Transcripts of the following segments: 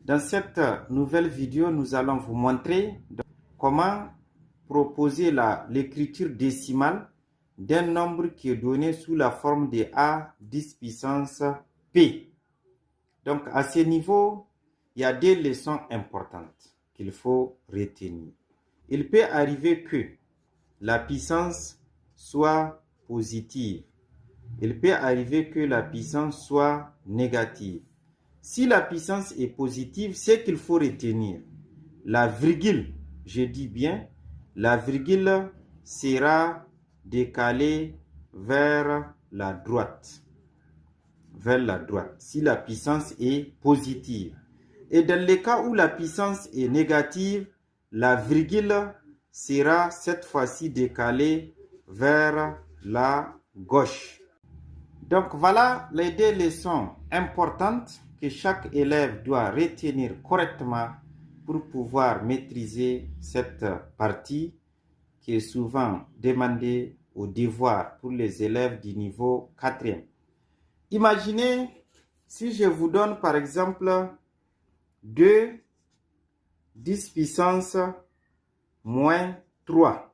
Dans cette nouvelle vidéo, nous allons vous montrer comment proposer l'écriture décimale d'un nombre qui est donné sous la forme de a 10 puissance p. Donc à ce niveau, il y a des leçons importantes qu'il faut retenir. Il peut arriver que la puissance soit positive. Il peut arriver que la puissance soit négative. Si la puissance est positive, c'est qu'il faut retenir. La virgule, je dis bien, la virgule sera décalée vers la droite. Vers la droite, si la puissance est positive. Et dans les cas où la puissance est négative, la virgule sera cette fois-ci décalée vers la gauche. Donc voilà les deux leçons importantes que chaque élève doit retenir correctement pour pouvoir maîtriser cette partie qui est souvent demandée au devoir pour les élèves du niveau 4e. Imaginez si je vous donne par exemple 2 10 puissance moins 3.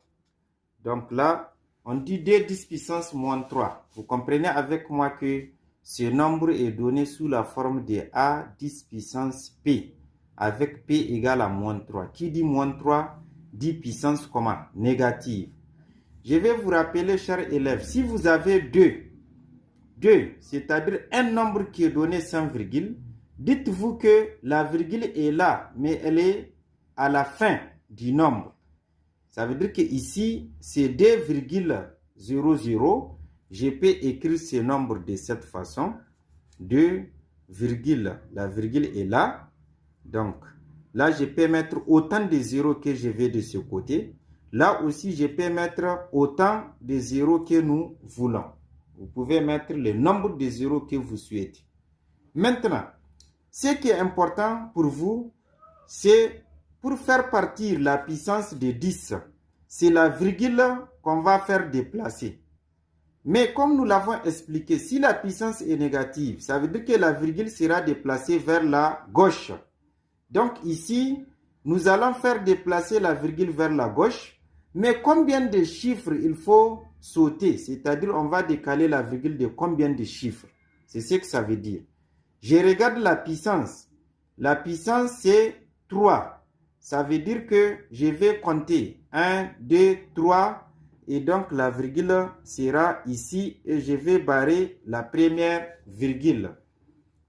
Donc là, on dit 2 10 puissance moins 3. Vous comprenez avec moi que ce nombre est donné sous la forme de a 10 puissance p, avec p égale à moins 3. Qui dit moins 3 dit puissance comment? Négative. Je vais vous rappeler, chers élèves, si vous avez 2, c'est-à-dire un nombre qui est donné sans virgule, dites-vous que la virgule est là, mais elle est à la fin du nombre. Ça veut dire que ici, c'est 2,00. Je peux écrire ce nombre de cette façon. 2, la virgule est là. Donc, là, je peux mettre autant de zéros que je veux de ce côté. Là aussi, je peux mettre autant de zéros que nous voulons. Vous pouvez mettre le nombre de zéros que vous souhaitez. Maintenant, ce qui est important pour vous, c'est pour faire partir la puissance de 10. C'est la virgule qu'on va faire déplacer. Mais comme nous l'avons expliqué, si la puissance est négative, ça veut dire que la virgule sera déplacée vers la gauche. Donc ici, nous allons faire déplacer la virgule vers la gauche. Mais combien de chiffres il faut sauter? C'est-à-dire, on va décaler la virgule de combien de chiffres? C'est ce que ça veut dire. Je regarde la puissance. La puissance, c'est 3. Ça veut dire que je vais compter 1, 2, 3. Et donc, la virgule sera ici. Et je vais barrer la première virgule.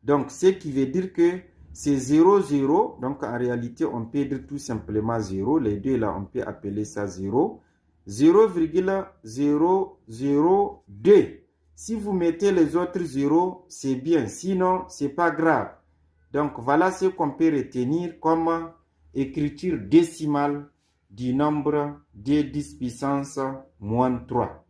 Donc, ce qui veut dire que c'est 0, 0. Donc, en réalité, on peut dire tout simplement 0. Les deux là, on peut appeler ça 0. 0,002. Si vous mettez les autres zéros, c'est bien. Sinon, c'est pas grave. Donc, voilà ce qu'on peut retenir comme écriture décimale du nombre de 10 puissance moins 3.